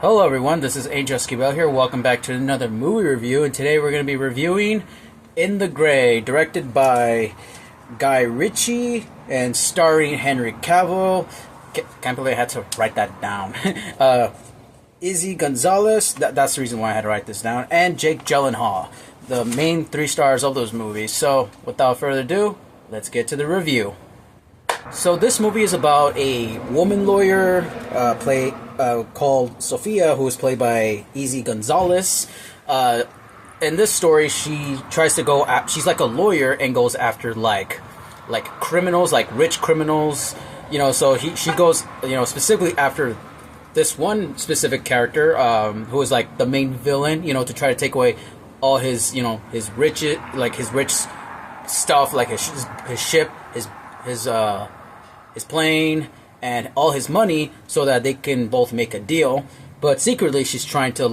Hello everyone, this is Angel Esquivel here. Welcome back to another movie review, and today we're going to be reviewing In the Gray, directed by Guy Ritchie and starring Henry Cavill. Can't believe I had to write that down. Izzy Gonzalez, that's the reason why I had to write this down, and Jake Gyllenhaal, the main three stars of those movies. So, without further ado, let's get to the review. So this movie is about a woman lawyer called Sophia, who is played by Izzy Gonzalez. In this story, she tries to go. She's like a lawyer and goes after like criminals, like rich criminals. So she goes specifically after this one specific character who is like the main villain. To try to take away all his his rich stuff, like his ship, his plane, and all his money, so that they can both make a deal. But secretly, she's trying to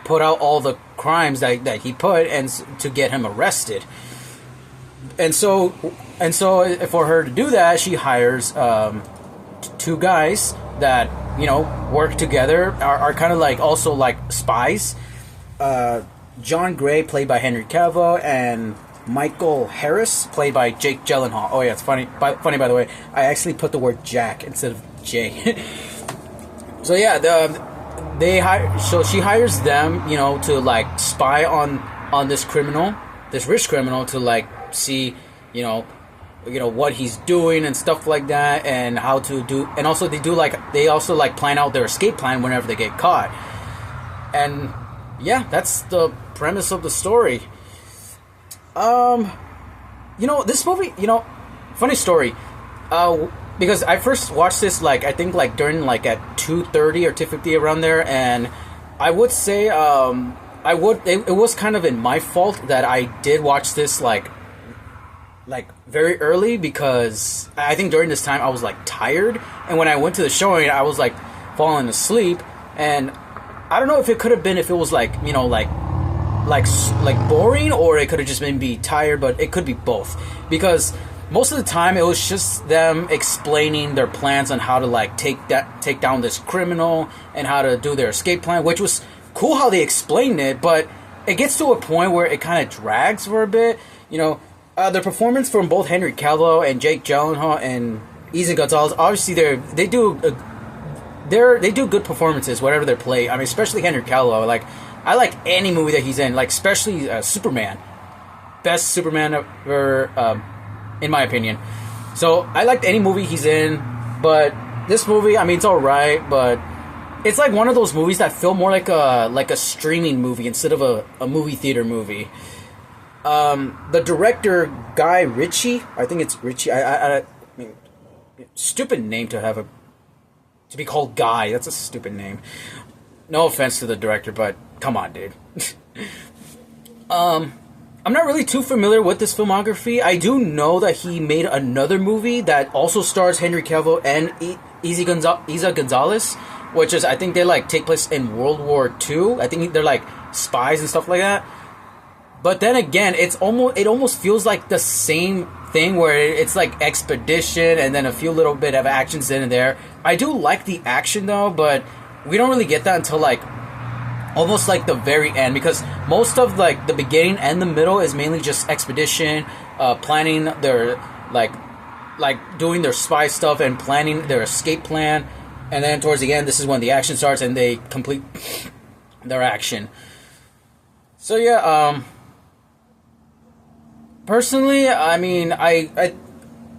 put out all the crimes that he put, and to get him arrested. And so for her to do that, she hires two guys that work together, are kind of like also like spies. John Gray, played by Henry Cavill, and Michael Harris, played by Jake Gyllenhaal. Oh yeah, it's funny. Funny, by the way, I actually put the word Jack instead of Jay. So yeah, she hires them, to like spy on this criminal, this rich criminal, to like see, what he's doing and stuff like that, and how to do. And also they also plan out their escape plan whenever they get caught. And yeah, that's the premise of the story. This movie, funny story, because I first watched this, during, at 2:30 or 2:50, around there, and I would say, it was kind of in my fault that I did watch this, very early, because I think during this time I was, tired, and when I went to the showing, I was, falling asleep, and I don't know if it could have been if it was, boring, or it could have just been be tired, but it could be both, because most of the time it was just them explaining their plans on how to take down this criminal and how to do their escape plan, which was cool how they explained it, but it gets to a point where it kind of drags for a bit. The performance from both Henry Cavill and Jake Gyllenhaal and Izzy Gonzalez, obviously they do good performances whatever they play. I mean, especially Henry Cavill, I like any movie that he's in, especially Superman. Best Superman ever, in my opinion. So, I liked any movie he's in, but this movie, I mean, it's alright, but it's one of those movies that feel more like a streaming movie instead of a movie theater movie. The director, Guy Ritchie, I think it's Ritchie, I mean, stupid name to be called Guy, that's a stupid name. No offense to the director, but come on, dude. I'm not really too familiar with this filmography. I do know that he made another movie that also stars Henry Cavill and Izzy Gonzalez, which is, I think they take place in World War II. I think they're spies and stuff like that. But then again, it almost feels like the same thing, where it's expedition and then a few little bit of actions in and there. I do like the action though, but we don't really get that until almost the very end, because most of the beginning and the middle is mainly just expedition, planning their doing their spy stuff and planning their escape plan, and then towards the end, this is when the action starts and they complete their action. So yeah, personally, I mean,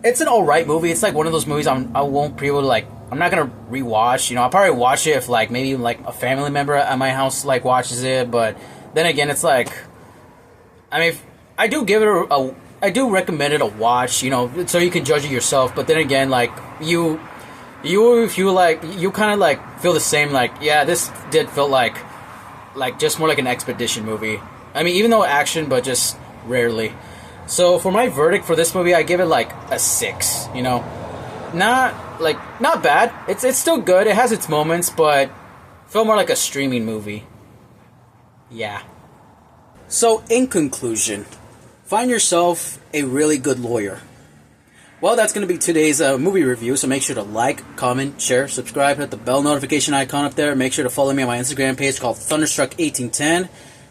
it's an alright movie. It's one of those movies I won't be able to I'm not gonna rewatch. I'll probably watch it if maybe a family member at my house watches it. But then again, it's I mean, I do give it I do recommend it a watch. So you can judge it yourself. But then again, you if you you kind of feel the same. Yeah, this did feel like just more like an expedition movie. I mean, even though action, but just rarely. So for my verdict for this movie, I give it a 6. Not bad. It's still good. It has its moments, but felt more like a streaming movie. Yeah. So in conclusion, find yourself a really good lawyer. Well, that's going to be today's movie review, so make sure to like, comment, share, subscribe, hit the bell notification icon up there. Make sure to follow me on my Instagram page called Thunderstruck1810.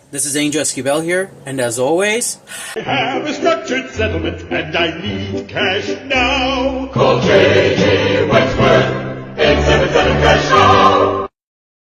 This is Angel Esquivel here, and as always... I have a structured settlement, and I need cash now. Call Trade.